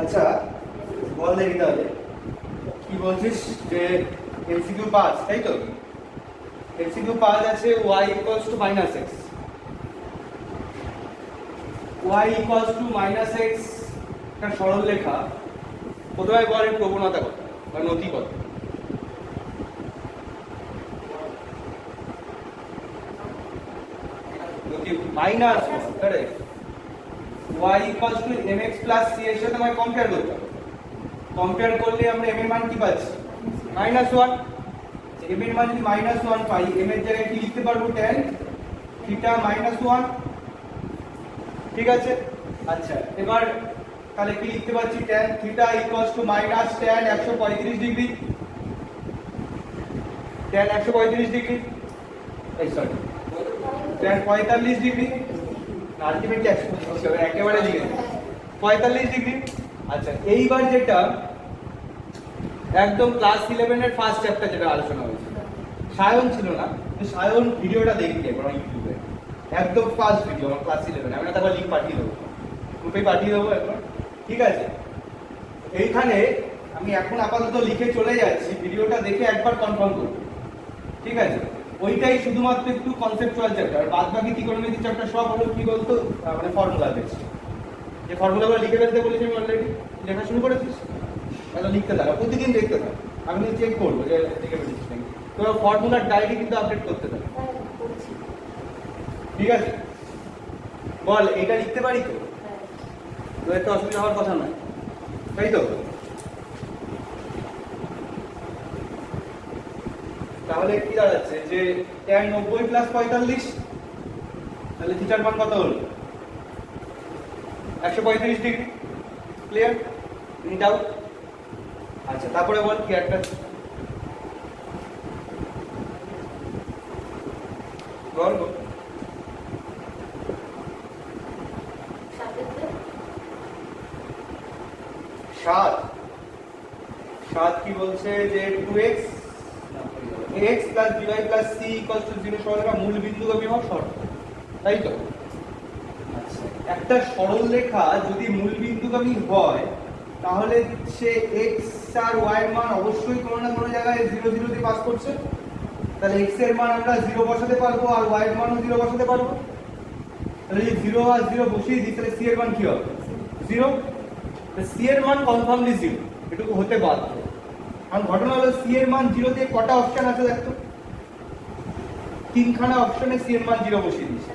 আচ্ছা বল দেখি তাহলে কি বলছিস যে এমসিকিউ 5 তাই তো? এমসিকিউ 5 আছে y equals to minus x, y equals to minus x একটা সরল রেখা। প্রথমে বল এর প্রবণতা কত বা নতি কত? নতি minus correct. y equals to mx plus c এর সাথে আমায় কম্পেয়ার করতে হবে। কম্পেয়ার করলে আমরা m এর মান কি পাচ্ছি? -1। m এর মান যদি -1 পাই, m এর জায়গায় কি লিখতে পারবো? tan theta -1। ঠিক আছে। আচ্ছা এবার তাহলে কি লিখতে পাচ্ছি? tan theta equals to minus tan 135 degree. tan 135 degree, এই সরি tan 45 ডিগ্রি, আলটিমেটলি একেবারে লিখে 45 ডিগ্রি। আচ্ছা এইবার যেটা একদম ক্লাস 11 এর ফার্স্ট চ্যাপ্টার যেটা আলোচনা হয়েছিল, সায়ন ছিল না, সায়ন ভিডিওটা দেখি একবার ইউটিউবে, একদম ফার্স্ট ভিডিও আমার ক্লাস 11। আমি তারপর লিঙ্ক পাঠিয়ে দেবো, গ্রুপে পাঠিয়ে দেবো একবার। ঠিক আছে, এইখানে আমি এখন আপাতত লিখে চলে যাচ্ছি, ভিডিওটা দেখে একবার কনফার্ম করব। ঠিক আছে, ওইটাই শুধুমাত্র একটু কনসেপচুয়াল চ্যাপ্টার, বাদ বাকি ত্রিকোণমিতি চ্যাপ্টার সব হলো কি বলতো, মানে ফর্মুলা বেসড। যে ফর্মুলাগুলো লিখে ফেলতে বলেছি আমি অলরেডি, লেখা শুরু করেছিস? তাহলে লিখতে থাকা, প্রতিদিন দেখতে থাক, আমি চেক করবো যে লিখে ফেলেছিস নাকি। তোরা ফর্মুলার ডায়েরি কিন্তু আপডেট করতে থাক। ঠিক আছে, বল এটা লিখতে পারি তো? তো একটা অসুবিধা হওয়ার কথা নয়, তাই তো? তাহলে কি দাঁড়াচ্ছে যে tan 90 প্লাস 45, তাহলে থিটার মান কত হলো? 135 ডিগ্রি। ক্লিয়ার? Any doubt? আচ্ছা তারপরে বল কি একটা বল। 7 কি বলছে যে 2x x plus by plus c equals to 0 সরলরেখা মূল বিন্দুগামী হওয়ার শর্ত, তাই তো? আচ্ছা একটা সরল রেখা যদি মূল বিন্দুগামী হয় তাহলে সে x আর y এর মান অবশ্যই কোনো না কোনো জায়গায় 0 0 দিয়ে পাস করছে। তাহলে x এর মান আমরা 0 বসাতে পারবো আর y এর মানও 0 বসাতে পারবো। তাহলে যদি 0 আর 0 বসিয়ে দিই তাহলে c এর মান কি হবে? 0। c এর মান কনফার্মলি 0, এটুকু হতে বাধ্য। কারণ ঘটনা হলো c এর মান 0 দিয়ে কটা অপশন আছে দেখো, 3খানা অপশনে c এর মান 0 বসিয়ে দিয়েছি।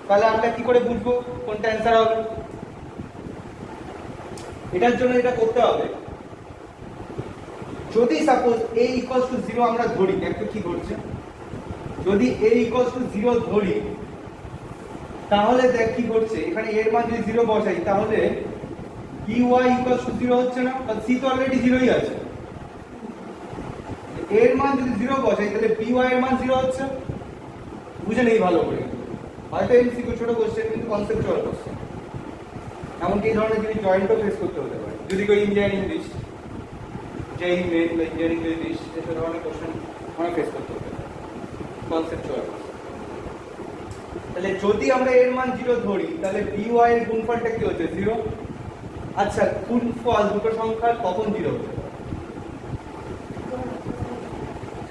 তাহলে আমরা কি করে বুঝবো কোনটা অ্যান্সার হবে? এটার জন্য এটা করতে হবে, যদি সাপোজ a ইকুয়ালস টু 0 আমরা ধরি, দেখো কি ঘটছে। যদি a ইকুয়ালস টু 0 ধরি তাহলে দেখ কি ঘটছে, এখানে a এর মান যদি 0 বসাই তাহলে by ইকুয়ালস টু 0 হচ্ছে না, কারণ c তো অলরেডি 0ই আছে। a এর মান যদি 0 বসাই তাহলে by এর মান 0 হচ্ছে। বুঝে নেই ভালো করে, হয়তো এমসিকিউ ছোট কোশ্চেন কিন্তু কনসেপচুয়াল কোশ্চেন, এমনকি এই ধরনের জিনিস জয়েন্টও ফেস করতে হতে পারে যদি কেউ ইঞ্জিনিয়ারিং দিস, যে ইঞ্জিনিয়ারিং যদি দিস, এই ধরনের কোশ্চেন অনেক ফেস করতে হতে পারে কনসেপচুয়াল। তাহলে যদি আমরা এর মান 0 ধরি তাহলে by এর গুণফলটা কি হচ্ছে? 0। আচ্ছা গুণফল দুটো সংখ্যার কখন 0 হতে পারে?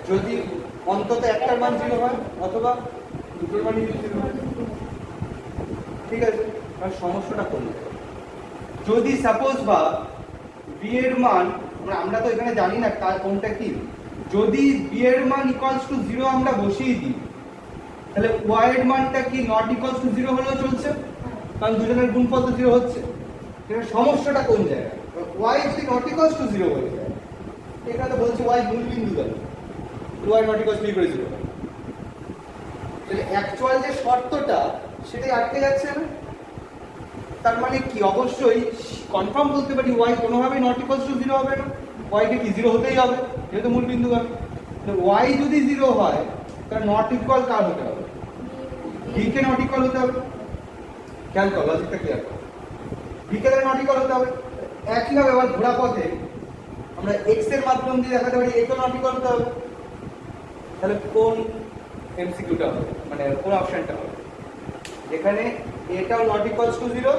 যদি অন্তত একটার মান 0 হয় অথবা দুটোর মান 0 হয়। ঠিক আছে, আর সমস্যাটা করলে যদি সাপোজ বা b এর মান, আমরা তো এখানে জানি না কার কোনটা কি, যদি b এর মান ইকুয়ালস টু 0 আমরা বসিয়ে দিই তাহলে y এর মানটা কি নট ইকুয়ালস টু 0 হলেও চলছে, কারণ দুজনের গুণফল তো 0 হচ্ছে। এখানে সমস্যাটা কোন জায়গায়? y যদি নট ইকুয়ালস টু 0 হয়ে যায়, এখানে বলছে y মূল বিন্দু গেল, y নট ইকুয়ালস টু 0, তাহলে অ্যাকচুয়াল যে শর্তটা সেটাই আটকে যাচ্ছে না। তার মানে কি অবশ্যই কনফার্ম বলতে পারি y কোনোভাবেই নট ইকুয়ালস টু 0 হবে না, y কে কি 0 হতেই হবে যেহেতু মূল বিন্দুগামী। y যদি 0 হয় তাহলে নট ইকুয়াল কার হতে হবে? b কে নট ইকুয়াল হতে হবে। খেয়াল করো, লজিকটা ক্লিয়ার করো, b কে নট ইকুয়াল হতে হবে। একইভাবে আবার ঘোড়া পথে আমরা x এর মাধ্যম দিয়ে দেখাতে পারি a কে নট ইকুয়াল হতে হবে। তাহলে কোন এমসিকিউটা হবে, মানে কোন অপশনটা হবে? এখানে এটাও নট ইকুয়ালস টু 0,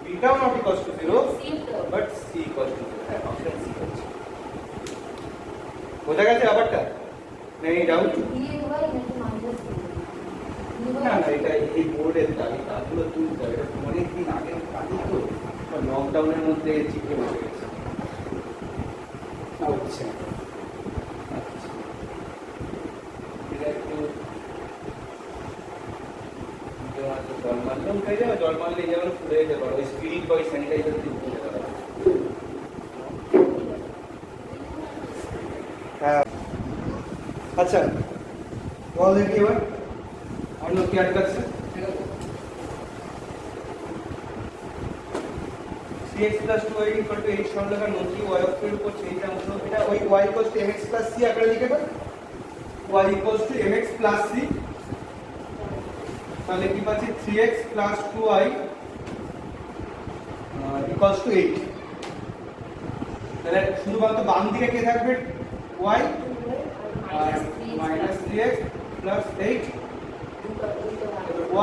b বিটাও নট ইকুয়াল টু 0 C তো বাট c ইকুয়াল টু 0। হ্যাঁ, অপশন সি হচ্ছে। বোঝা গেছে ব্যাপারটা? নেই ডাউট? দিয়ে হয় নাকি মাইনাস না না, এটা এই বোর্ডের দাবি কাজগুলো তুলতে হবে। এটা অনেকদিন আগের কাজই তো, লকডাউনের মধ্যে চিঠে বসে গেছে। আচ্ছা আচ্ছা, এটা একটু জল মারলেও উঠে যাবে, জল মারলে যেমন ফুলে যেতে পারো, ওই স্পিরিট বা ওই স্যানিটাইজার দিয়ে উঠে যেতে পারো। হ্যাঁ আচ্ছা, বল দেখি এবার অন্য কি আটকাচ্ছে। cx plus 2y equal to 8 সরলরেখার নতি y অক্ষের উপর ছেদ অংশ, এটা ওই y equals to mx plus c আকারে লিখে দাও। y equals to mx plus c, তাহলে কি পাচ্ছি 3x plus 2y equals to 8। তাহলে শুধুমাত্র বাম দিকে কে থাকবে? y R minus 3x plus 8,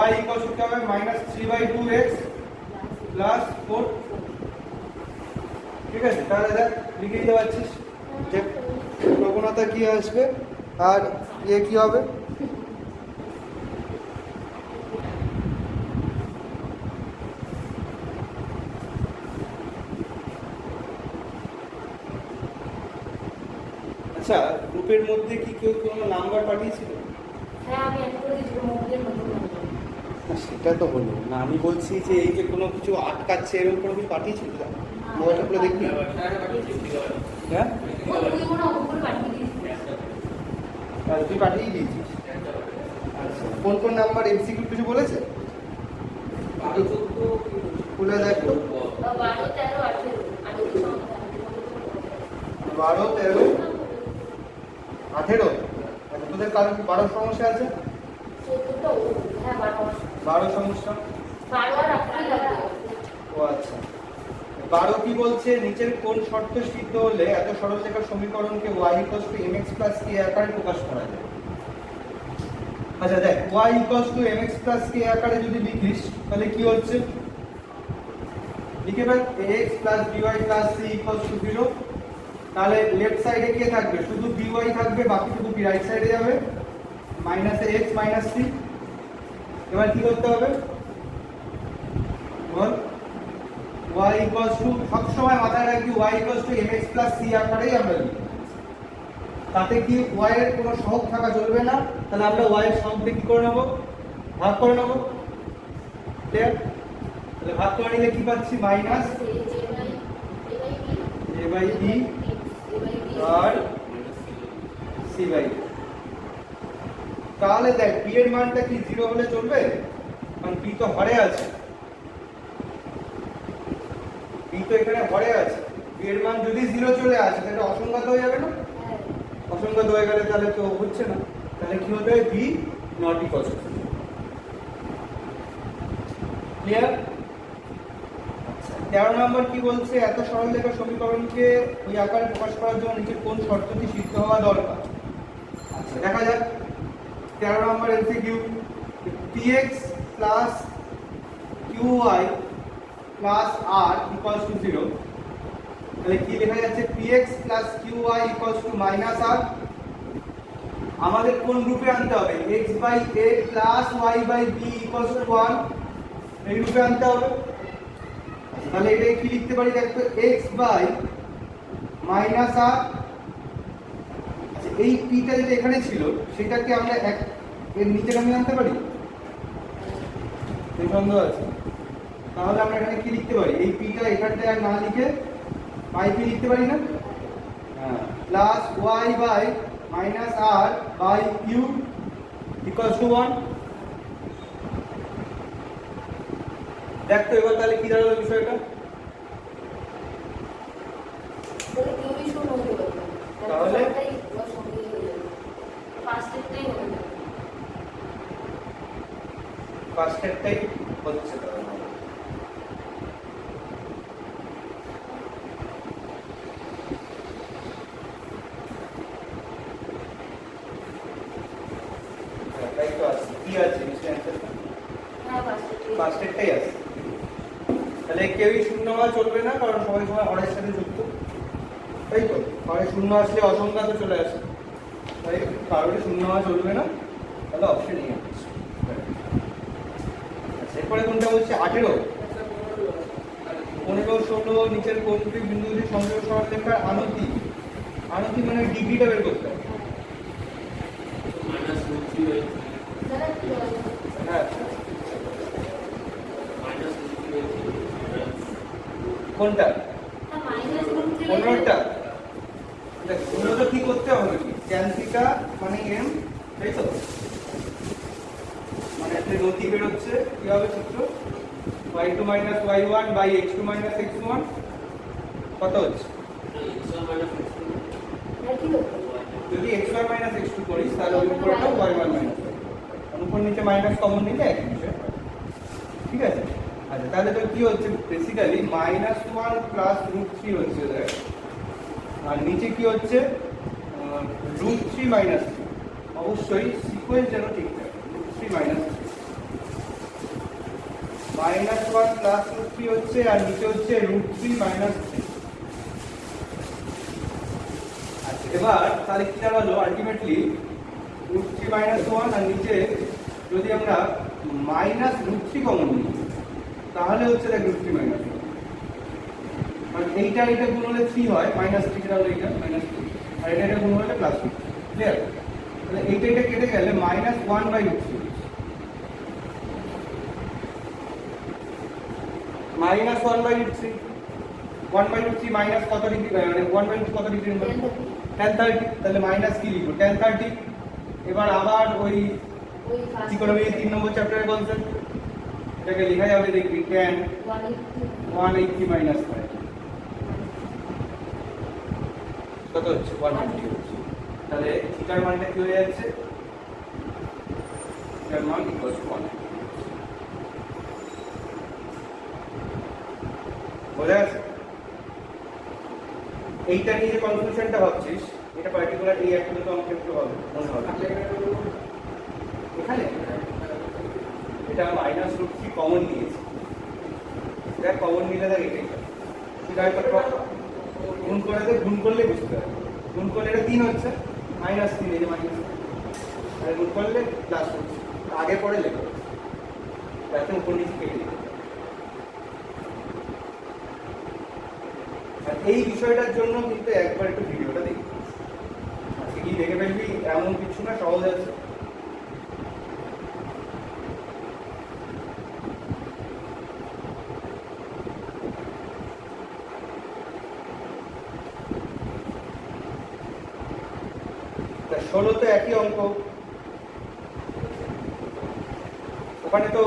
y equals to কি হবে? minus 3/2x plus 4। ঠিক আছে, তাহলে দেখ লিখে দিতে পারছিস যে প্রবণতা কি আসবে আর ইয়ে কি হবে। আচ্ছা, গ্রুপের মধ্যে কি কেউ কোনো নাম্বার পাঠিয়েছিল? হ্যাঁ আমি এত করে দিয়েছি মোবাইলের মধ্যে না, সেটা তো হলো না, আমি বলছি যে এই যে কোনো কিছু আটকাচ্ছে এরকম কোনো কিছু পাঠিয়েছিল? মোবাইলটা খুলে দেখবি। হ্যাঁ, তুই মনে অঙ্কুর পাঠিয়ে দিয়েছিস। তুই পাঠিয়ে দিয়েছিস। আচ্ছা, কোন কোন নাম্বার এমসিকিউ কিছু বলেছে? খুলে দেখ তো। 12 13 18 12 13 18। আচ্ছা, তোদের কারণ 12 সমস্যা আছে? 14টা হ্যাঁ 12 সমস্যা। 12 আর 18 লাগবে। ও আচ্ছা, 12 কি বলছে? নিচের কোন শর্ত সিদ্ধ হলে এত সরলরেখার সমীকরণকে y equals to mx plus k আকারে প্রকাশ করা যায়? আচ্ছা দেখ, y equals to mx plus k আকারে যদি লিখিস তাহলে কি হচ্ছে? লিখে fail ax plus by plus c equals to 0। তাহলে লেফট সাইডে কে থাকবে? শুধু by থাকবে, বাকি শুধু কি রাইট সাইডে যাবে? Minus x minus c। এবার কি করতে হবে বল? y equals to, সব সময় মাথায় রাখবি y equals to mx plus c আকারেই আমরা লিখি। তাতে কি y এর কোনো সহগ থাকা চলবে না, তাহলে আমরা y এর সহগকে কি করে নেব? ভাগ করে নেব। ক্লিয়ার? তাহলে ভাগ করে নিলে কি পাচ্ছি? মাইনাস a বাই b আর c বাই a। তাহলে দেখ b এর মানটা কি 0 হলে চলবে? কারণ b তো হরে আছে, b তো এখানে হরে আছে। b এর মান যদি 0 চলে আসে তাহলে অসংখ্যাত হয়ে যাবে না? অসংখ্যাত হয়ে গেলে তাহলে তো হচ্ছে না। তাহলে কি হতে হবে? b not equal to 0। Clear? আচ্ছা, 13 নম্বর কি বলছে? এত সরলরেখার সমীকরণকে ওই আকারে প্রকাশ করার জন্য নিচের কোন শর্তটি সিদ্ধ হওয়া দরকার? আচ্ছা দেখা যাক 13 নম্বর MCQ. px plus qy plus r equals to 0। তাহলে কি লেখা যাচ্ছে? px plus qy equals to minus r। আমাদের কোন রূপে আনতে হবে? x by a plus y by b equals to 1, এই রূপে আনতে হবে। তাহলে এটাকে কি লিখতে পারি? দেখো x by minus r। আচ্ছা, এই p টা যেটা এখানে ছিল সেটাকে আমরা এর নিচে নামিয়ে আনতে পারি? এই বন্ধ আছে। তাহলে আমরা এখানে কি লিখতে পারি? এই p টা এখানটায় আর না লিখে y p লিখতে পারি না? হ্যাঁ, plus y by minus r by q equals to 1। দেখ তো এবার তাহলে কি দাঁড়ালো বিষয়টা? তাহলে কিউবই শূন্য হতে পারবে। তাহলে ফার্স্টেরটাই হবে না। ফার্স্টেরটাই হচ্ছে তাহলে। তাই তো আছে, কি আছে নিশ্চয় অ্যান্সারটা? হ্যাঁ ফার্স্টেরটাই। ফার্স্টেরটাই আছে। তাহলে কেউই শূন্য হওয়া চলবে না, কারণ সবাই সবাই হরের সাথে যুক্ত, তাই তো? হরে শূন্য আসলে অসংখ্যাত চলে আসে, তাই কারোরই শূন্য হওয়া চলবে না, তাহলে অপশন এ আছে। আচ্ছা, এরপরে কোনটা বলছে 18, 15, 16 নিচের কোনটি বিন্দুগুলি সংযোগ সরলরেখার আনতি, আনতি মানে ডিগ্রিটা বের করতে হবে। দাদা কি বলে? হ্যাঁ, কোনটা? মাইনাস রুট 3 15টা। দেখ, মূলত কি করতে হবে, কি tan থিটা মানে m, তাই তো? মানে একটা নতি বের হচ্ছে, কি হবে সূত্র? y2 - y1 x2 - x1 কত হচ্ছে? কি হতো? যদি x1 - x2 করিস তাহলে ওই পুরোটা y1 - y2, উপর নিচে মাইনাস কমন নিলে একই বিষয়, ঠিক আছে? আচ্ছা, তাহলে তো কি হচ্ছে বেসিক্যালি -1 প্লাস √3 হচ্ছে দেখ, আর নিচে কি হচ্ছে √3 - 3, অবশ্যই সিকোয়েন্স যেন ঠিক থাকে, √3 - 3, -1 প্লাস √3 হচ্ছে, আর নিচে হচ্ছে √3 - 3। আচ্ছা, এবার তাহলে কি দাঁড়ালো আলটিমেটলি √3 - 1, আর নিচে যদি আমরা -√3 কমন নিই তাহলে হচ্ছে দেখ √3 - 1, মানে এইটা গুণ হলে 3 হয়, -3 টা হলো এইটা -3, আর এটা গুণ হলে +3, ক্লিয়ার? তাহলে এইটা কেটে গেলে -1/√3, -1/√3, 1/√3 মাইনাস কত ডিগ্রি, মানে 1/√3 কত ডিগ্রি হবে? tan 30, তাহলে মাইনাস কি লিখবো? tan 30। এবার আবার ওই ওই ফার্স্ট ত্রিকোণমিতি 3 নম্বর চ্যাপ্টারের কনসেপ্ট, এটাকে লেখা যাবে দেখবি tan 180 - 5 কত হচ্ছে? 150 হচ্ছে। তাহলে থিটার মানটা কি হয়ে যাচ্ছে? থিটার মান ইকুয়ালস টু 1। বোঝা গেছে? এইটা নিয়ে যে কনফিউশনটা ভাবছিস, এটা পার্টিকুলার এই একটা তো আমাকে একটু হবে মনে হবে। এখানে এটা -√3 কমন নিয়েছি, দেখ কমন নিলে দেখ এটাই সেটা গুণ করে দে, গুণ করলে বুঝতে হবে, গুণ করলে এটা 3 হচ্ছে, -3 এই যে মাইনাস, আর গুণ করলে প্লাস হচ্ছে, আগে পরে লেখো যাতে উপর নিচে কেটে দিতে। আর এই বিষয়টার জন্য কিন্তু একবার একটু ভিডিওটা দেখি, আজকে কি দেখে ফেলবি এমন কিছু না, সহজ আছে। তা 16 তো একই অঙ্ক, ওখানে তো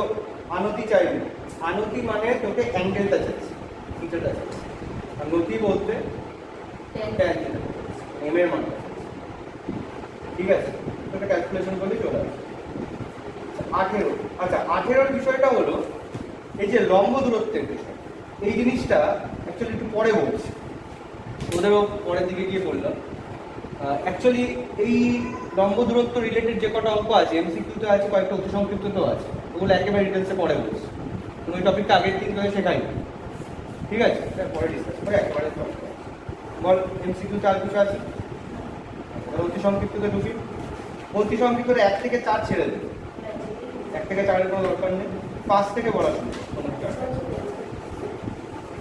আনতি চাইবে, আনতি মানে তোকে অ্যাঙ্গেলটা চাইছে, থিটাটা চাইছে, আর নতি বলতে tan থিটা, m এর মানটা চাইছে, ঠিক আছে? তোকে ক্যালকুলেশন করলে চলে আসবে। 18, আচ্ছা 18 বিষয়টা হলো এই যে লম্ব দূরত্বের বিষয়, এই জিনিসটা অ্যাকচুয়ালি একটু পরে বলছি, ওদেরও পরের দিকে গিয়ে বললাম। অ্যাকচুয়ালি এই লম্ব দূরত্ব রিলেটেড যে কটা অঙ্ক আছে, এমসিকিউতে আছে, কয়েকটা অতি সংক্ষিপ্ততেও আছে, ওগুলো একেবারে ডিটেলসে পরে বলছি, ওই টপিকটা আগের দিন ধরে শেখাই, ঠিক আছে? পরে ডিসকাস করে একেবারে বল এমসিকিউতে আর কিছু আছে? অতি সংক্ষিপ্ততে ঢুকি, অতি সংক্ষিপ্ততে 1 থেকে 4 ছেড়ে দেবে, 1 থেকে 4-এর কোনো দরকার নেই, 5 থেকে বলা শুরু।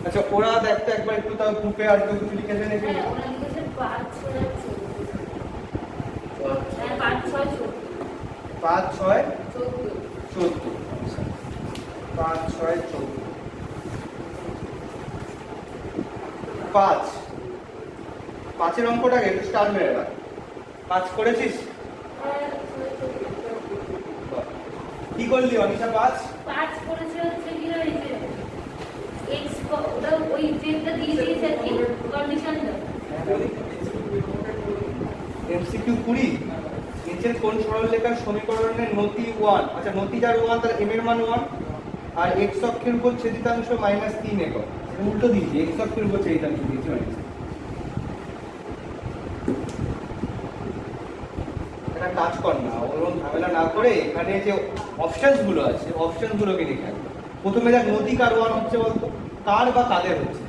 আচ্ছা, ওরা দেখতে একবার একটু তাও গ্রুপে আর কেউ কিছু লিখেছে নাকি? হ্যাঁ, ওরা লিখেছে 5 6 হ্যাঁ 5 6 5 6 14 14, 5 6 14, 5-এর অঙ্কটাকে একটু স্টার মেরে রাখ। 5 করেছিস? হ্যাঁ বাহ। কি করলি অনিশা? 5 করেছে হচ্ছে কি হয়েছে x ওটা ওই যেটা দিয়ে দিয়েছে কি কন্ডিশনটা এমসিকিউ 20, নিচের কোন সরলরেখার সমীকরণের নতি 1, আচ্ছা নতি যার 1 তার m এর মান 1, আর x অক্ষের উপর ছেদিতাংশ -3 একক, উল্টো দিয়েছি, x অক্ষের উপর ছেদিতাংশ দিয়েছি -। একটা কাজ কর না, ওরকম ঝামেলা না করে এখানে যে অপশনস গুলো আছে, অপশনস গুলোকে লিখে রাখবে, প্রথমে দেখ নতি কার ওয়ান হচ্ছে বলতো, কার বা কাদের হচ্ছে?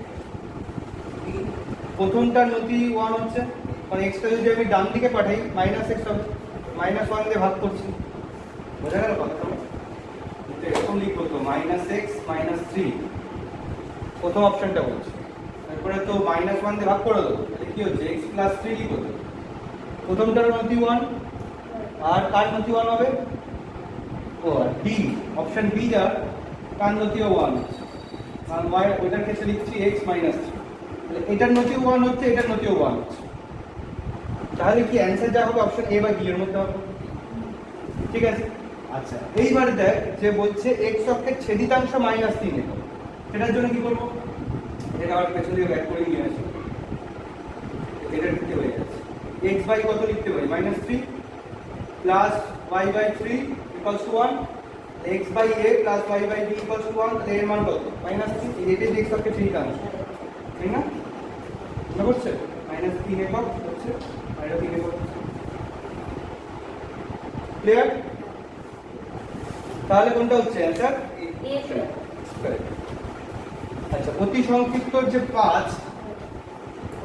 প্রথমটার নতি ওয়ান হচ্ছে, মানে এক্সটা যদি আমি ডান দিকে পাঠাই মাইনাস এক্স হবে, মাইনাস ওয়ান দিয়ে ভাগ করছি, বোঝা গেল কথাটা? এরকম লিখবো তো মাইনাস এক্স মাইনাস থ্রি, প্রথম অপশনটা বলছি। তারপরে তো মাইনাস ওয়ান দিয়ে ভাগ করে দেবো, তাহলে কি হচ্ছে এক্স প্লাস থ্রি লিখবো তো। প্রথমটার নতি ওয়ান, আর কার নতি ওয়ান হবে? ও ডি, অপশন বি যার কার নতিও ওয়ান হচ্ছে, আর ওয়াই ওইটার ক্ষেত্রে লিখছি এক্স মাইনাস থ্রি, তাহলে এটার নতিও ওয়ান হচ্ছে, এটার নতিও ওয়ান হচ্ছে। তাহলে কি অ্যান্সার যা হবে অপশন এ বা ডি এর মধ্যে হবে। ঠিক আছে, আচ্ছা এইবার দেখ যে বলছে এক্স অক্ষের ছেদিতাংশ মাইনাস তিন একক, সেটার জন্য কি করবো? এটা আবার পেছন দিয়ে ব্যাক করে নিয়ে আসি, এটা লিখতে হয়ে যাচ্ছে এক্স বাই কত লিখতে পারি minus three plus y by three equals to one, x by a plus y by b equals to one, তাহলে এর মান কত মাইনাস থ্রি, এটাই এক্স অক্ষের ছেদিতাংশ, তাই না? মনে করছে মাইনাস তিন একক হচ্ছে, আর এটা তিন একক হচ্ছে। ক্লিয়ার? তাহলে কোনটা হচ্ছে অ্যান্সার? আচ্ছা অতি সংক্ষিপ্ত যে 5,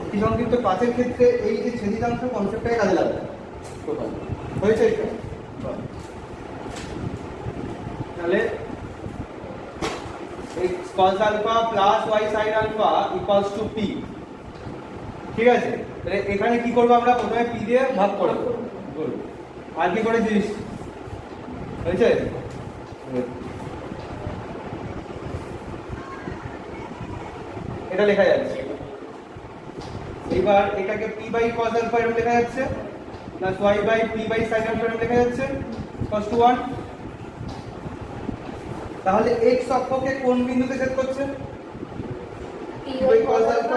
অতি সংক্ষিপ্ত 5 এর ক্ষেত্রে এই যে ছেদিতাংশ কনসেপ্টটাই কাজে লাগবে। টোটাল হয়েছে এটা? তাহলে x cos alpha plus y sin alpha equals to p, ঠিক আছে? তাহলে এখানে কি করব আমরা? প্রথমে p দিয়ে ভাগ করব, আর কি করে জিনিস হয়েছে? এটা লেখা যাচ্ছে, এবার এটাকে p বাই cos alpha এরকম লেখা যাচ্ছে plus y by p by sin alpha এরকম লেখা যাচ্ছে cos to 1। তাহলে x অক্ষকে কোন বিন্দুতে ছেদ করছে? p বাই cos alpha,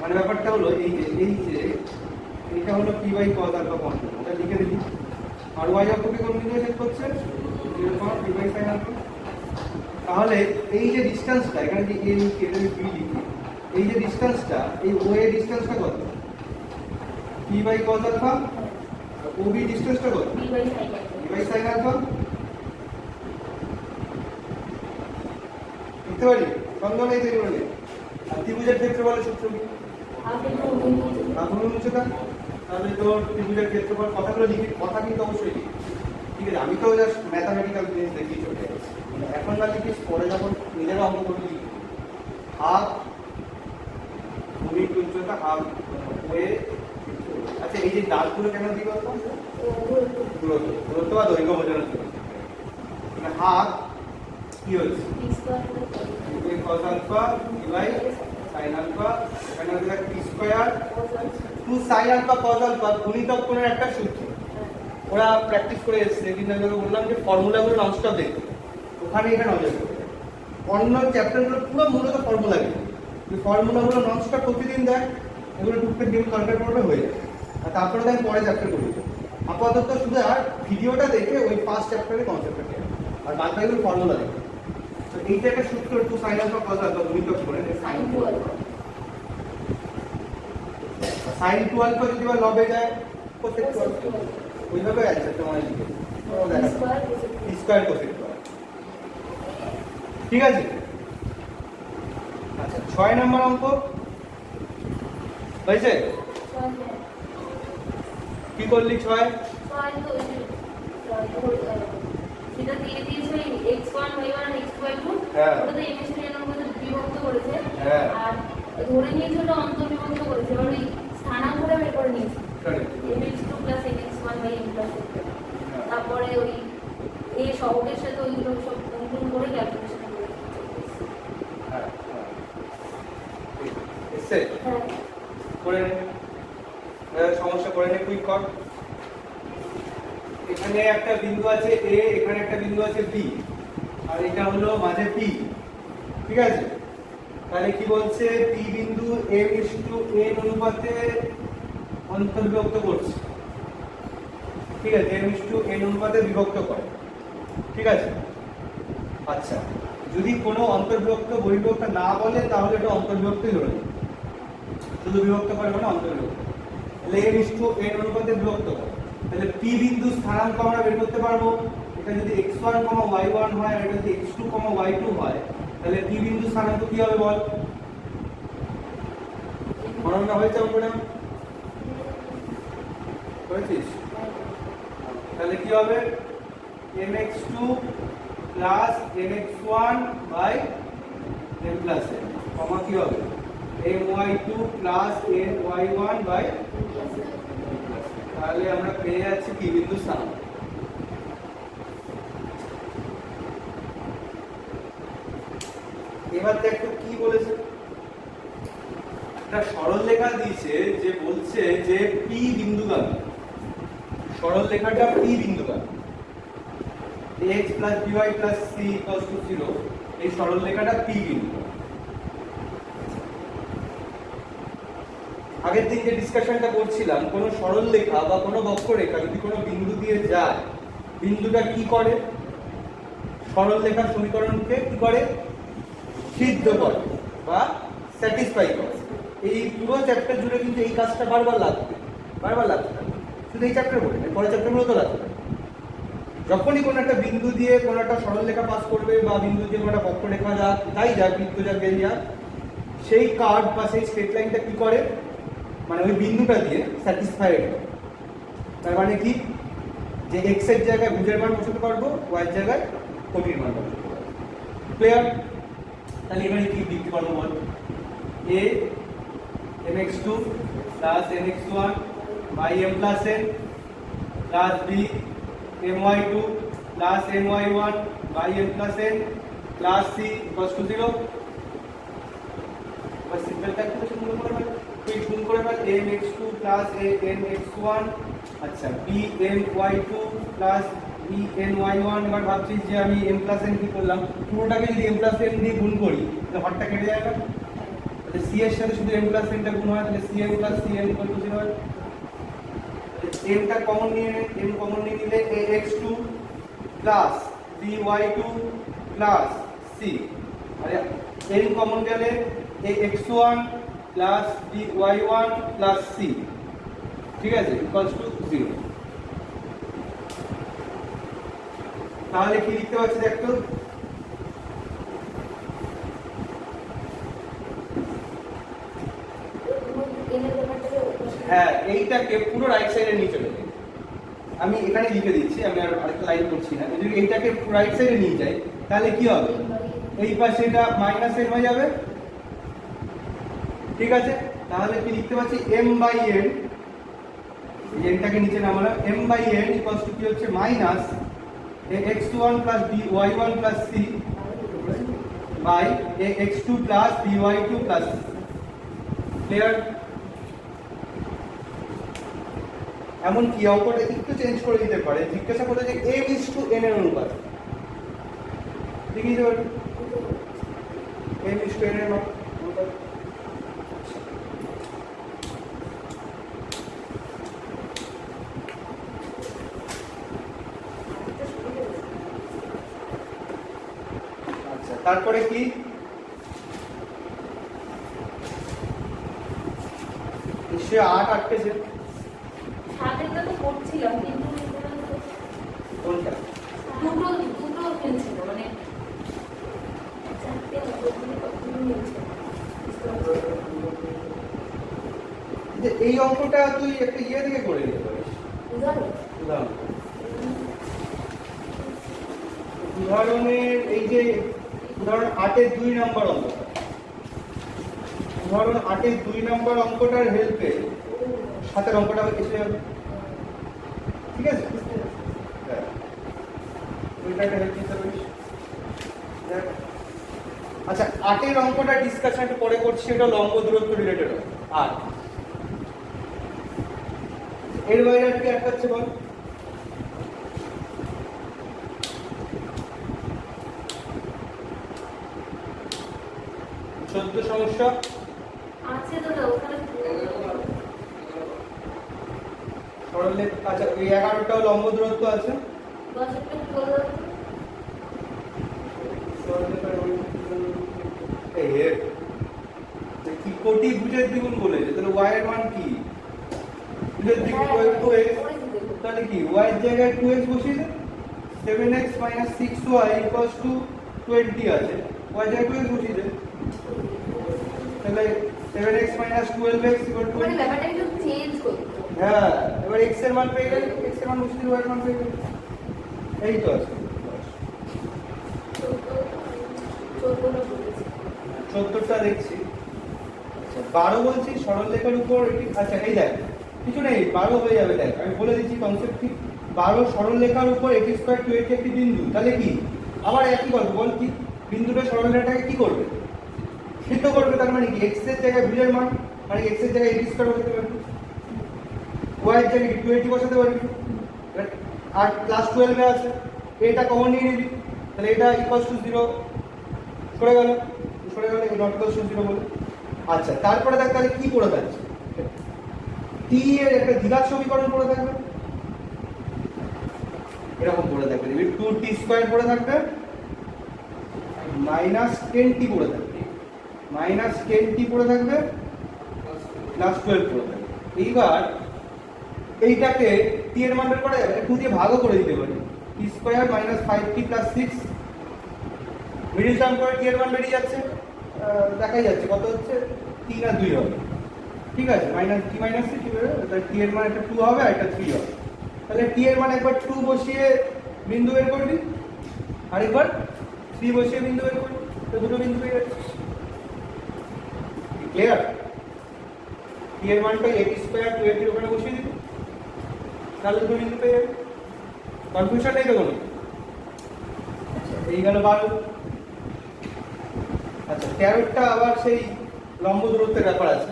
মানে ব্যাপারটা হলো এই যে এটা হলো p বাই cos alpha কোণ, এটা লিখে দিই। আর y অক্ষকে কোন বিন্দুতে ছেদ করছে? 0, p বাই sin alpha। তাহলে এই যে ডিসটেন্সটা এখানে যে a লিখি, এটা যদি b লিখি, এই যে ডিসটেন্সটা, এই ও এর ডিসটেন্সটা কত? p বাই cos alpha, আর ও বি ডিসটেন্সটা কত? p by sin alpha। লিখতে পারি? সন্দেহ নেই তো এগুলো নিয়ে। আর ত্রিভুজের ক্ষেত্রফলের সূত্র কি? আপনার উচ্চতা। তাহলে তো ত্রিভুজের ক্ষেত্রফল, কথাগুলো লিখি, কথা কিন্তু অবশ্যই লিখি, ঠিক আছে? আমি তো জাস্ট ম্যাথামেটিক্যাল জিনিস দেখি চলে যাচ্ছি, এখন না লিখিস, পরে যখন নিজেরা অঙ্ক করে লিখি, হাফ ভূমির উচ্চতা হাফ ওয়ে। আচ্ছা এই যে দাগগুলো কেন দিই বলতো? দূরত্ব বা দৈর্ঘ্য বোঝানোর জন্য। মানে হাফ কি হচ্ছে cos alpha by sin alpha, এখানে হচ্ছে p square 2 sin alpha cos alpha গুণিতক কোণের একটা সূত্র। ওরা প্র্যাকটিস করে এসেছে, কিন্তু আমি বললাম যে ফর্মুলাগুলো ননস্টপ দেখো, ওখানে এটা নজর করবে। অন্য চ্যাপ্টারগুলো পুরো মূলত ফর্মুলা দিয়ে, এই ফর্মুলাগুলো ননস্টপ প্রতিদিন দেখ, এগুলো টুকটাক ডিম কনভার্ট করবে হয়ে যাবে। আর তারপরে আমি পরে চ্যাপ্টার করি, আপাতত শুধু আর ভিডিওটা দেখে ওই ফার্স্ট চ্যাপ্টারের কনসেপ্টটা খেয়ে, আর বাদ বাকিগুলো ফর্মুলা দেখে। তো এইটা একটা সূত্র, একটু sin alpha cos alpha গুণিতক করে sin 2 alpha। sin 2 alpha যদি বা লবে যায় cosec 2 alpha, ওইভাবে আছে তোমার লিখে স্কয়ার cosec 2 alpha। ঠিক আছে? আচ্ছা 6 নম্বর অঙ্ক হয়েছে? কি করলি 6? সেটা দিয়ে দিয়েছে x1 y1 x2 y2, হ্যাঁ ওটা তো এমএসএন এর মধ্যে বিভক্ত করেছে, হ্যাঁ, আর ধরে নিয়েছে ওটা অন্তর্বিভক্ত করেছে, এবার ওই স্থানাঙ্কটা বের করে নিয়েছে mx2 mx1 m+n, তারপরে ওই এই সহগের সাথে ওইগুলো সব গুণ করে ক্যালকুলেশন করে। হ্যাঁ এসে করে সমস্যা করে নে, কুইক কর। এখানে একটা বিন্দু আছে a, এখানে একটা বিন্দু আছে b, আর এটা হলো মাঝে p, ঠিক আছে? তাহলে কি বলছে? p বিন্দু m/n অনুপাতে অন্তর্বিভক্ত করছে, ঠিক আছে? m/n অনুপাতে বিভক্ত করে, ঠিক আছে? আচ্ছা যদি কোনো অন্তর্বিভক্ত বহির্বিভক্ত না বলে তাহলে এটা অন্তর্বিভক্তই ধরে নেবে, শুধু বিভক্ত করে মানে অন্তর্বিভক্ত। তাহলে m/n অনুপাতে বিভক্ত করে, তাহলে p বিন্দু স্থানাঙ্ক আমরা বের করতে পারবো। এটা যদি x1, y1 হয় আর এটা যদি x2, y2 হয় তাহলে p বিন্দু স্থানাঙ্ক কি হবে বল? গণনা হয়েছে অঙ্কটা? হয়েছিস? তাহলে কি হবে? mx2 plus mx1 by m plus n comma কি হবে? my2 প্লাস my1 বাই তাহলে আমরা পেয়ে যাচ্ছি p বিন্দু স্থানাঙ্ক। এবার দেখো কি বলেছে, একটা সরল রেখা দিয়েছে যে বলছে যে p বিন্দুগামী, সরল রেখাটা p বিন্দুগামী, ax by c 0, এই সরল রেখাটা p বিন্দু। আগের দিন যে ডিসকাশনটা করছিলাম, কোন সরল রেখা বা কোন বক্ররেখা যদি কোনো বিন্দু দিয়ে যায়, বিন্দুটা কি করে? সরল রেখার সমীকরণকে কি করে? সিদ্ধ করে বা স্যাটিসফাই করে। এই পুরো চ্যাপ্টার জুড়ে কিন্তু এই কাজটা বারবার লাগবে, শুধু এই চ্যাপ্টার বলে না, পরের চ্যাপ্টারগুলো তো লাগবে। যখনই কোনো একটা বিন্দু দিয়ে কোনো একটা সরল রেখা পাস করবে বা বিন্দু দিয়ে কোনো একটা বক্ররেখা যাক, তাই যাক, বৃত্ত যাক, বেরিয়ে যাক, সেই কার্ভ বা সেই স্ট্রেট লাইনটা কি করে? মানে ওই বিন্দুটা দিয়ে স্যাটিসফাইড করে। তার মানে কি, যে এক্স এর জায়গায় ভুজের মান বসাতে পারবো, ওয়াই এর জায়গায় কোটির মান বসাতে পারবো। ক্লিয়ার? তাহলে এবারে কি লিখতে পারবো বল? a mx2 plus mx1 by m plus n plus b my2 plus my1 by m plus n plus c equals to 0। এবার সিম্পল ক্যালকুলেশন গুলো করে ফেল, তুই গুণ করে ফেল mx2 প্লাস mx1, আচ্ছা bmy2 প্লাস bny1। এবার ভাবছিস যে আমি m প্লাস n কি করলাম, পুরোটাকে যদি m প্লাস n দিয়ে গুণ করি তাহলে হরটা কেটে যায় না? তাহলে c এর সাথে শুধু m প্লাস n টা গুণ হয়, তাহলে cm plus cn equal to 0 হয়। m টা কমন নিয়ে নে, m কমন নিয়ে নিলে ax2 plus by2 plus c, আরে n কমন গেলে ax1 plus by1 plus c, ঠিক আছে, ইকুয়ালস টু 0। তাহলে কি লিখতে পারছি দেখো? হ্যাঁ, এইটাকে পুরো রাইট সাইডে নিয়ে চলে যাই। আমি এখানে লিখে দিচ্ছি, আমি আর আরেকটা লাইন করছি না। যদি এইটাকে রাইট সাইডে নিয়ে যাই তাহলে কি হবে? এই পাশে এটা মাইনাস n হয়ে যাবে, ঠিক আছে। তাহলে কি লিখতে পাচ্ছি? m বাই n, nটাকে নিচে নামালাম, m by n equals to কি হচ্ছে? Minus ax1 plus by1 plus c by ax2 plus by2 plus c। Clear? এমন কি অঙ্কটা একটু চেঞ্জ করে দিতে পারে, জিজ্ঞাসা করে যে m is to n এর অনুপাত, দেখিয়ে দেবেন m is to n এর অনুপাত। আচ্ছা, তারপরে কি? নিশ্চয়ই 8 আটকেছে। সাতেরটা তো করছিলাম কিন্তু কোনটা? দুটো ফেলছিল, মানে চারটে কতগুলো মিলছে। যে এই অঙ্কটা তুই একটা ইয়ে থেকে করে নিতে পারিস, উদাহরণের এই যে উদাহরণ 8-এর 2 নম্বর অঙ্কটা, উদাহরণ 8-এর 2 নম্বর অঙ্কটার হেল্পে 7-এর অঙ্কটা এসে যাবে, ঠিক আছে? হ্যাঁ, ওইটা একটা হেল্প নিতে পারিস। আচ্ছা, 8-এর অঙ্কটা ডিসকাশন একটু পরে করছি, এটা লম্ব দূরত্ব রিলেটেড। আর এর বাইরে আর কি একটা আছে বল? চোদ্দ সমস্যা আছে তো ওখানে সরলে। আচ্ছা, এই 11টাও লম্ব দূরত্ব আছে। 10টা কি বলবো? কি কোটি ভুজের দ্বিগুণ বলেছে, তাহলে y এর মান কি? ভুজের দ্বিগুণ 2x, তাহলে কি y এর জায়গায় 2x বসিয়ে দে, c 7x minus 6y equals to 20 আছে y জায়গায় 12 বসিয়ে দে তাহলে 7x minus 12x equal to মানে ব্যাপারটা একটু চেঞ্জ করতে হবে। হ্যাঁ এবার x এর মান পেয়ে গেলে x এর মান বসিয়ে দিলে y এর মান পেয়ে গেলে এই তো আছে 74টা দেখছি আচ্ছা 12 বলছি সরলরেখার উপর এটি আচ্ছা এই দেখ কিছু নেই 12 হয়ে যাবে দেখ আমি বলে দিচ্ছি কনসেপ্ট কি 12 সরলরেখার উপর x স্কয়ার 2 একটি বিন্দু তাহলে কি আবার একই গল্প বল কি বিন্দুটা সরলরেখাটাকে কি করবে সিদ্ধ করবে তার মানে কি x এর জায়গায় v এর মান মানে x এর জায়গায় x স্কয়ার বসাতে পারবি y এর জায়গায় 280 বসাতে পারবি আর প্লাস 12 এ আছে এটা কমন নিয়ে নিবি তাহলে এটা ইকুয়ালস টু 0 সরে গেল এই নট ইকুয়ালস টু 0 বলে আচ্ছা তারপরে দেখ তাহলে কি পড়ে থাকছে t এর একটা দ্বিঘাত সমীকরণ পড়ে থাকবে এরকম পড়ে থাকবে 2t স্কয়ার পড়ে থাকবে মাইনাস 10t পড়ে থাকবে মাইনাস 10t পড়ে থাকবে প্লাস 12 পড়ে থাকবে এইবার এইটাকে t এর মান বের করা যাবে 2 দিয়ে ভাগও করে দিতে পারি t square minus 5t plus 6 middle term করে t এর মান বেরিয়ে যাচ্ছে দেখাই যাচ্ছে কত হচ্ছে 3 আর 2 হবে ঠিক আছে মাইনাস t মাইনাস কি হবে তাহলে t এর মান একটা 2 হবে আর একটা 3 হবে তাহলে t এর মান একবার 2 বসিয়ে বিন্দু বের করবি আর একবার 3 বসিয়ে বিন্দু বের করবি তো দুটো বিন্দু পেয়ে যাচ্ছিস ক্লিয়ার t এর মানটা x স্কয়ার 2 এর ওখানে বসিয়ে দিবি তাহলে দুটো বিন্দু পেয়ে যাবি কনফিউশন নেই তো কোনো আচ্ছা এই গেল 12 আচ্ছা 13টা আবার সেই লম্ব দূরত্বের ব্যাপার আছে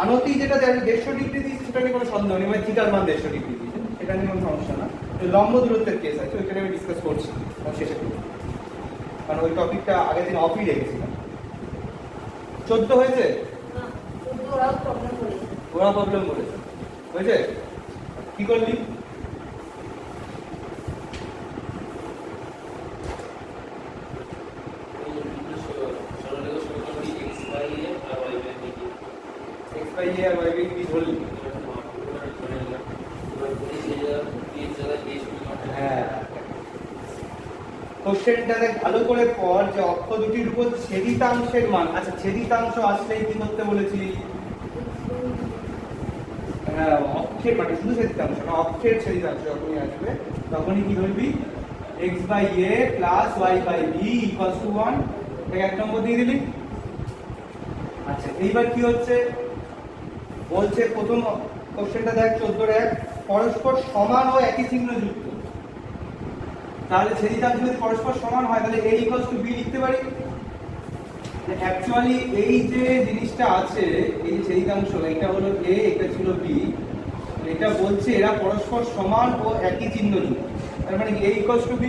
আনতি যেটা 150 ডিগ্রি দিয়েছে সেটা নিয়ে কোনো সন্দেহ নেই মানে থিটার মান 150 ডিগ্রি দিয়েছে সেটা নিয়ে কোনো সমস্যা না তো লম্ব দূরত্বের কেস আছে ওইখানে আমি ডিসকাস করছি শেষে কারণ ওই টপিকটা আগের দিন অফই রেখেছিলাম 14 হয়েছে না ওরাও প্রবলেম করেছে ওরা প্রবলেম করেছে হয়েছে কি করলি x by a R y by b ধরলি হ্যাঁ কোশ্চেনটা দেখ ভালো করে পড় যে অক্ষ দুটির উপর ছেদিতাংশের মান আচ্ছা ছেদিতাংশ আসলেই কি করতে বলেছি হ্যাঁ অক্ষের মানে শুধু ছেদিতাংশ না অক্ষের ছেদিতাংশ যখনই আসবে তখনই কি ধরবি x by a plus y by b equals to 1 এটা এক নম্বর দিয়ে দিলি আচ্ছা এইবার কি হচ্ছে বলছে প্রথম কোশ্চেনটা দেখ 14 এর 1 পরস্পর সমান ও একই চিহ্ন যুক্ত তাহলে ছেদিতাংশ যদি পরস্পর সমান হয় তাহলে a equals to b লিখতে পারি অ্যাকচুয়ালি এই যে জিনিসটা আছে এই যে ছেদিতাংশ এটা হলো a এটা ছিল b এটা বলছে এরা পরস্পর সমান ও একই চিহ্ন যুক্ত তার মানে a equals to b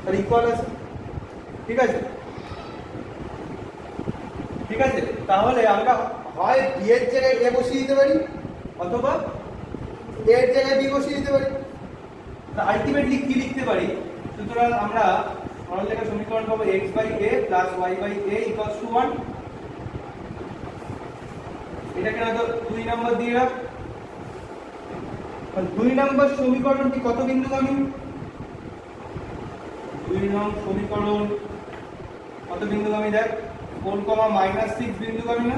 তাহলে ইকুয়াল আছে ঠিক আছে ঠিক আছে তাহলে আমরা হয় b এর জায়গায় a বসিয়ে দিতে পারি অথবা a এর জায়গায় b বসিয়ে দিতে পারি আলটিমেটলি কি লিখতে পারি সুতরাং আমরা সরলরেখার সমীকরণ পাবো x by a plus y by a equals to 1 এটাকে না তো 2 নাম্বার দিয়ে রাখ 2 নাম্বার সমীকরণটি কত বিন্দুগামী 2 নং সমীকরণ কত বিন্দুগামী দেখ 4, -6 বিন্দুগামী না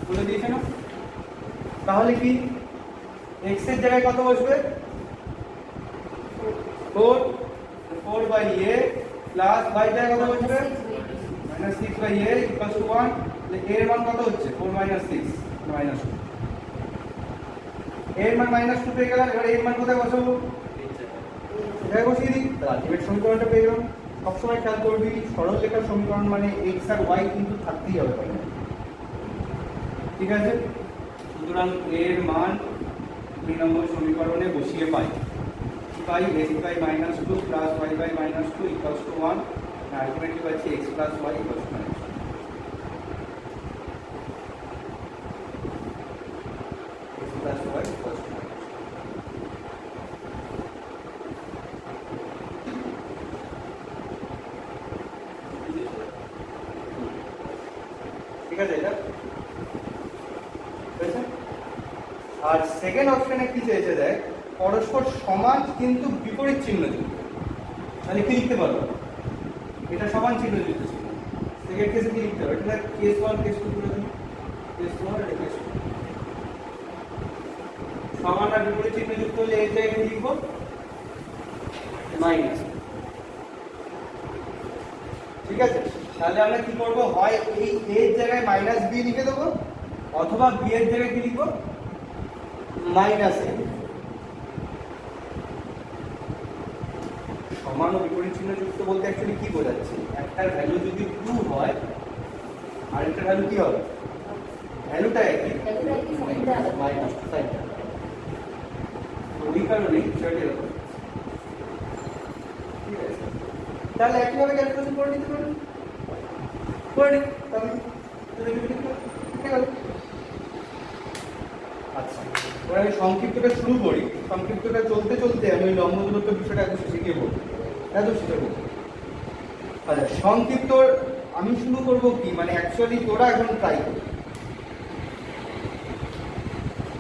বলে দিয়েছে না তাহলে কি x এর জায়গায় কত বসবে 4 by a plus y জায়গায় কত বসবে -6 by a equals to 1 তাহলে a এর মান কত হচ্ছে 4 - 6 -2 a এর মান -2 পেয়ে গেলাম এবার a এর মান কোথায় বসাবো এটাই বসিয়ে দিই তাহলে আলটিমেট সমীকরণটা পেয়ে গেলাম সবসময় খেয়াল করবি সরলরেখার সমীকরণ মানে x আর y কিন্তু থাকতেই হবে ঠিক আছে সুতরাং a এর মান 2 নম্বর সমীকরণে বসিয়ে পাই by x by -2 plus y by -2 equals to 1 and ultimately পাচ্ছি x plus y equals to -2 x plus y equals to ঠিক আছে এটা আর সেকেন্ড অপশনে কি চেয়েছে দেখ পরস্পর সমান কিন্তু বিপরীত চিহ্ন যুক্ত, তাহলে কি লিখতে পারবো? এটা সমান চিহ্ন যুক্ত ছিল। সেকেন্ড কেসে কি লিখতে হবে? এটা কেস 1 কেস 2 করে দিন। কেস 1 আর কেস 2 সমান আর বিপরীত চিহ্ন যুক্ত হলে এই জায়গায় কি লিখবো? মাইনাস। ঠিক আছে, তাহলে আমরা কি করব? হয় এই a এর জায়গায় মাইনাস b লিখে দেবো, অথবা b এর জায়গায় কি লিখবো? Minus a। সমান ও বিপরীত চিহ্ন যুক্ত বলতে অ্যাকচুয়ালি কি বোঝাচ্ছে? একটার ভ্যালু যদি 2 হয় আর একটার ভ্যালু কি হবে? ভ্যালুটা একই, মাইনাস সাইনটা। ওই কারণেই বিষয়টা এরকম। ঠিক আছে, তাহলে একইভাবে ক্যালকুলেশন করে নিতে পারেন। করে নিন তাহলে ঠিক আছে। আচ্ছা, এবার আমি সংক্ষিপ্তটা শুরু করি। সংক্ষিপ্তটা চলতে চলতে আমি ওই লম্ব দূরত্ব বিষয়টা একটু শিখিয়ে বলবো, এত শিখে বলবো। আচ্ছা, সংক্ষিপ্ত আমি শুরু করবো কি, মানে অ্যাকচুয়ালি তোরা এখন ট্রাই করবি,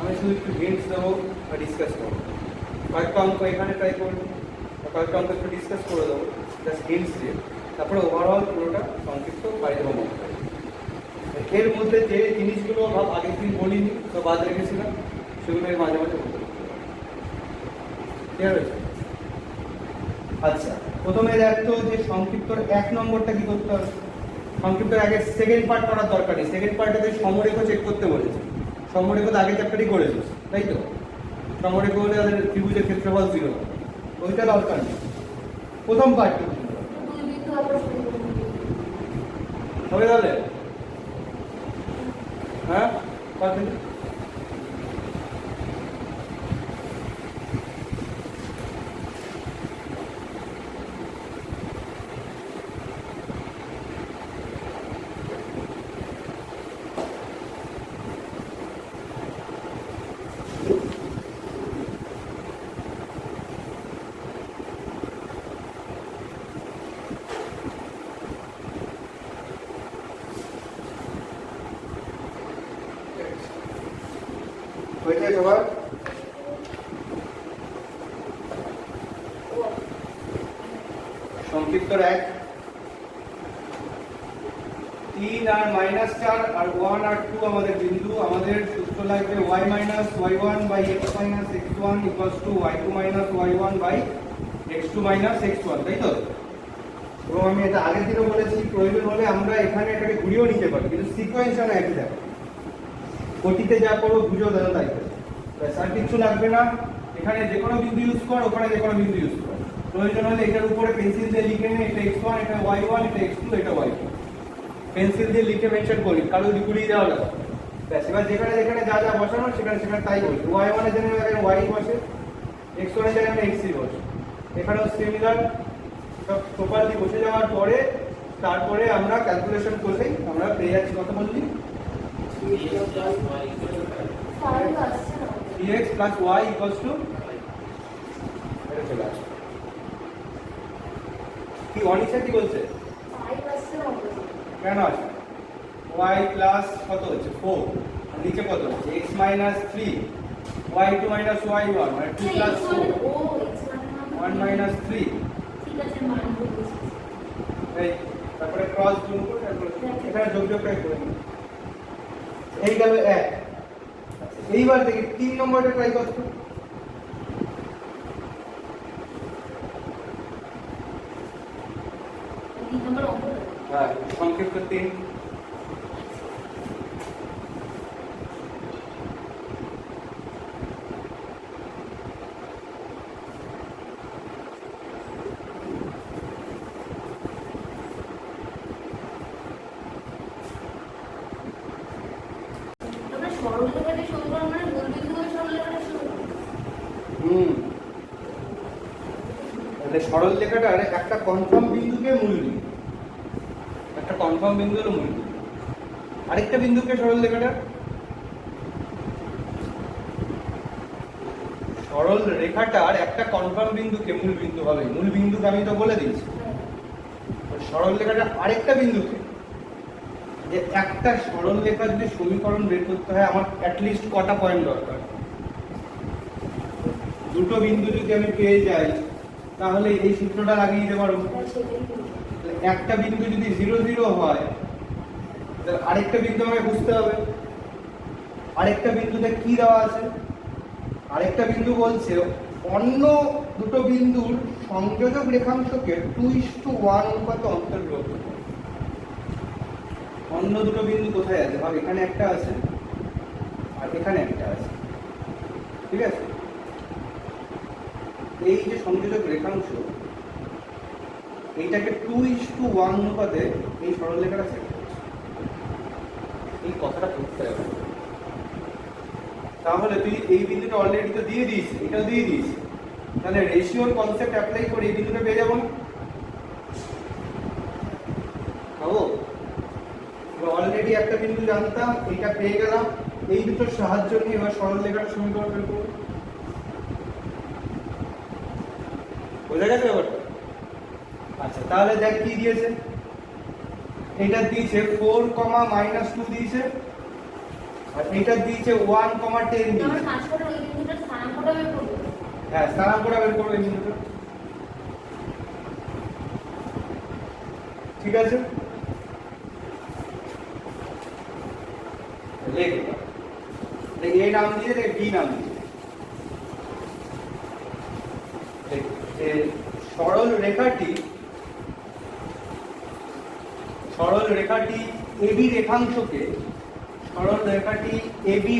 আমি শুধু একটু হিন্টস দেবো আর ডিসকাস করবো। কয়েকটা অঙ্ক এখানে ট্রাই করবো, কয়েকটা অঙ্ক একটু ডিসকাস করে দেবো জাস্ট হিন্টস দিয়ে, তারপরে ওভারঅল পুরোটা সংক্ষিপ্ত বাড়ি দেবো মনে করি। এর মধ্যে যে জিনিসগুলো ভাব আগের দিন বলিনি তো বাদ রেখেছিলাম, সেগুলো এর মাঝে মাঝে বলতে ক্লিয়ার হয়েছে? আচ্ছা, প্রথমে দেখতো যে সংক্ষিপ্তর 1 নম্বরটা কি করতে হবে? সংক্ষিপ্তর আগে সেকেন্ড পার্ট করার দরকার নেই। সেকেন্ড পার্টটাতে সমরেখা চেক করতে বলেছে। সমরেখা তো আগের চ্যাপ্টারই করেছিস, তাই তো? সমরেখা হলে তাদের ত্রিভুজের ক্ষেত্রফল 0, ওইটা দরকার নেই। প্রথম পার্ট হবে তাহলে, হ্যাঁ পারবেন? হয়েছে সবার? সংক্ষিপ্তর 1, 3 আর -4 আর 1 আর 2 আমাদের বিন্দু। আমাদের সূত্র লাগবে y - y1 x - x1 y2 - y1 x2 - x1, তাই তো? এবং আমি এটা আগের দিনও বলেছি, প্রয়োজন হলে আমরা এখানে এটাকে ঘুরিয়েও নিতে পারি, কিন্তু সিকোয়েন্সটা না একই থাকে। কোটিতে যা করবো বুঝেও দেন তাই করে, আর কিছু লাগবে না। এখানে যে কোনো বিন্দু ইউজ কর, ওখানে যে কোনো বিন্দু ইউজ কর। প্রয়োজন হলে এটার উপরে পেন্সিল দিয়ে লিখে নে, এটা x1, এটা y1, এটা x2, এটা y2, পেন্সিল দিয়ে লিখে মেনশন করি, কারো ঘুরিয়ে দেওয়া লাগবে। ব্যাস, এবার যেখানে যেখানে যা যা বসানো সেখানে সেখানে তাই বলছি। y1 এর জায়গায় y বসে, x1 এর জায়গায় x বসে। এখানেও সিমিলার, সব প্রপারলি বসে যাওয়ার পরে তারপরে আমরা ক্যালকুলেশন করলেই আমরা পেয়ে যাচ্ছি। কত বললি? 3x plus y equals to এটা চলে আসবে। কি অনিশা কি বলছে? কেন আসবে? y প্লাস কত হচ্ছে 4, আর নিচে কত হচ্ছে x minus 3, y2 minus y1 মানে 2 plus 4, 1 minus 3। ঠিক আছে, মান বলছি। এই তারপরে ক্রস গুণ করে তারপরে এখানে যোগটাই করে নিই। এই গেল 1। এইবার দেখি 3 নম্বরটা ট্রাই করতে। হ্যাঁ, সংক্ষিপ্ত 3। সরল লেখাটার একটা কনফার্ম বিন্দুকে মূল বিন্দু, একটা কনফার্ম বিন্দু হলো মূল বিন্দু, আরেকটা বিন্দুকে সরল লেখাটার সরল রেখাটার একটা কনফার্ম বিন্দুকে মূল বিন্দু হবে। মূল বিন্দুকে আমি তো বলে দিয়েছি। সরল রেখাটার আরেকটা বিন্দুকে, যে একটা সরল রেখার যদি সমীকরণ বের করতে হয় আমার অ্যাটলিস্ট কটা পয়েন্ট দরকার? দুটো বিন্দু যদি আমি পেয়ে যাই তাহলে এই সূত্রটা লাগিয়ে দিতে পারবো। সেটাই তো। তাহলে একটা বিন্দু যদি 0 0 হয় তাহলে আরেকটা বিন্দু আমাকে বুঝতে হবে। আরেকটা বিন্দুতে কি দেওয়া আছে? আরেকটা বিন্দু বলছে অন্য দুটো বিন্দুর সংযোজক রেখাংশকে 2:1 অনুপাতে অন্তর্গ্রহ করতে। অন্য দুটো বিন্দু কোথায় আছে? ভাব, এখানে একটা আছে আর এখানে একটা আছে, ঠিক আছে? এই যে সংযোজক রেখাংশ, এইটাকে 2:1 অনুপাতে এই সরলরেখাটা সেট করছে। এই কথাটা বুঝতে হবে। তাহলে তুই এই বিন্দুটা অলরেডি তো দিয়ে দিয়েছিস, এটাও দিয়ে দিয়েছিস, তাহলে রেশিওর কনসেপ্ট অ্যাপ্লাই করে এই বিন্দুটা পেয়ে যাবো না? পাবো। অলরেডি একটা বিন্দু জানতাম, এটা পেয়ে গেলাম। এই দুটোর সাহায্য নিয়ে এবার সরলরেখার সমীকরণ বের করব। বোঝা গেছে ব্যাপারটা? আচ্ছা, তাহলে দেখ কি দিয়েছে। এটা দিয়েছে 4, -2 দিয়েছে, আর এটা দিয়েছে 1, 10 আমরা দিয়েছে। কাজ করে ওই বিন্দুটার স্থানাঙ্কটা বের করবো। হ্যাঁ, স্থানাঙ্কটা বের করবে এই বিন্দুটা। ঠিক আছে, লেখ এ নাম দিয়ে রে, বি নাম দিয়ে যে সরল রেখাটি এবি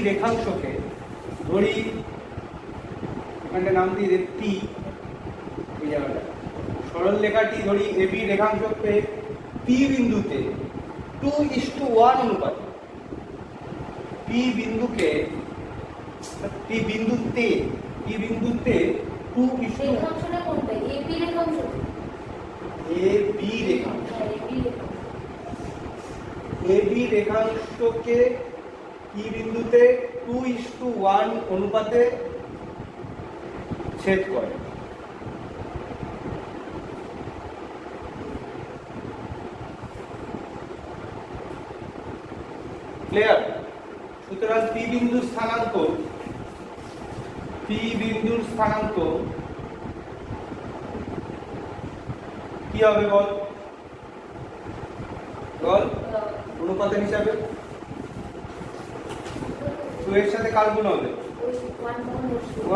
রেখাংশকে ধরি, এখানে নাম দিয়ে দে টি। এই জায়গাটা সরল রেখাটি ধরি এবি রেখাংশকে পি বিন্দুতে 2:1 অনুপাত। পি বিন্দুতে 2:1 রেখাংশটা কোনটা? এবি রেখাংশ। এবি রেখাংশ, হ্যাঁ, এবি রেখাংশ। এবি রেখাংশকে পি বিন্দুতে 2:1 অনুপাতে ছেদ করে। ক্লিয়ার? সুতরাং পি বিন্দুর স্থানাঙ্ক কি হবে বল? অনুপাতের হিসাবে 2 এর সাথে কার গুণ হবে?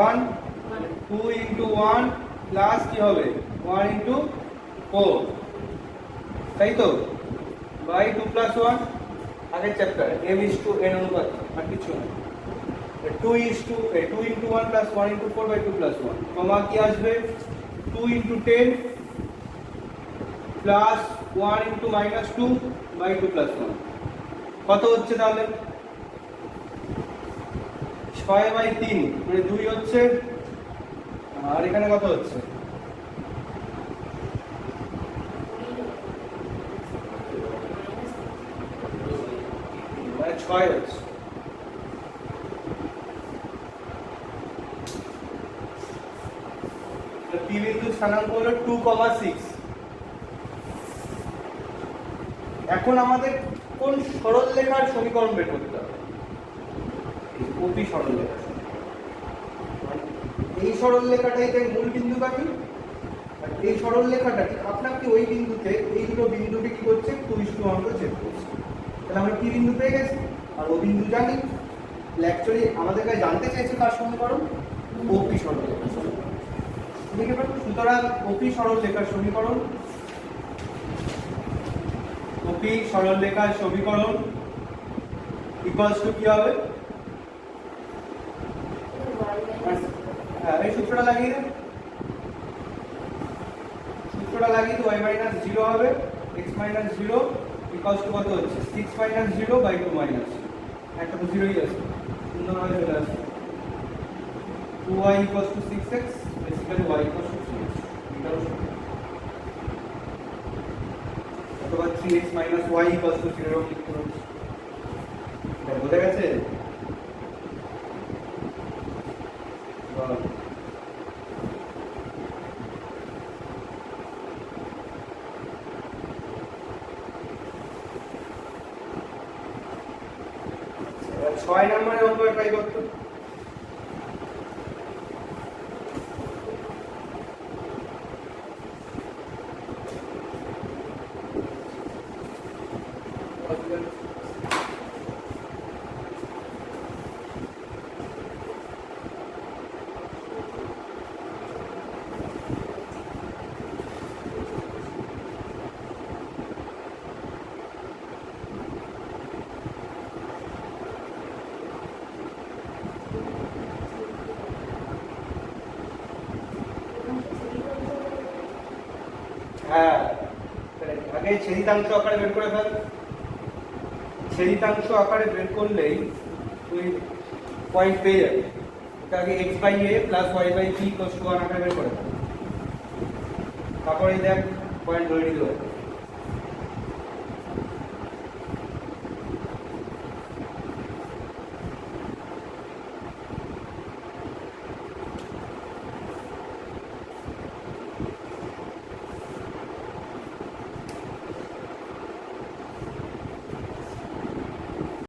1, 2 into 1 প্লাস কি হবে? 1 into 4, তাই তো? বাই 2 plus 1, আগের চ্যাপ্টার m:n অনুপাত, আর কিছু না। 2 into 1 plus 1 into 4 by 2 plus 1, কমা কি আসবে? 2 into 10 plus 1 into -2 by 2 plus 1, কত হচ্ছে তাহলে? 6/3, মানে 2 হচ্ছে। আর এখানে কত হচ্ছে? মানে 6 হচ্ছে। পি বিন্দুর স্থানাঙ্ক হলো 2,6। এখন আমাদের কোন সরলরেখার সমীকরণ বের করতে হবে? ওপি সরলরেখা। এই সরলরেখাটাই তাই মূল বিন্দু পাবি, আর এই সরলরেখাটা ঠিক আপনাকে ওই বিন্দুতে এই দুটো বিন্দুকে কি করছে? 2:1 করে ছেদ করছে। তাহলে আমরা কি বিন্দু পেয়ে গেছি, আর ও বিন্দু জানি। অ্যাকচুয়ালি আমাদের কাছে জানতে চাইছে কার সমীকরণ? ওপি সরলরেখা। লিখে ফেলো। সুতরাং ওপি সরলরেখার সমীকরণ, ওপি সরলরেখার সমীকরণ ইকুয়ালস টু কি হবে? হ্যাঁ, এই সূত্রটা লাগিয়ে দে। y - 0 হবে, x - 0 ইকুয়ালস টু কত হচ্ছে? 6 - 0 বাই 2 - 0। একটা তো 0ই আছে, সুন্দরভাবে চলে আসছে। 2y equals to 6x, basically y equals to 3x, এটাও সঠিক। অথবা 3x minus y equals to 0 লিখতে পারছি। এটা বোঝা গেছে? এবার 6 নম্বরের অঙ্ক ট্রাই করতে। হ্যাঁ, আগে ছেদিতাংশ আকারে বের করে ফেল। ছেদিতাংশ আকারে বের করলেই তুই পয়েন্ট পেয়ে যাবি। আগে x by a plus y by b equals to 1 আকারে বের করে ফেল। তারপরে দেখ পয়েন্ট ধরে নিতে হবে।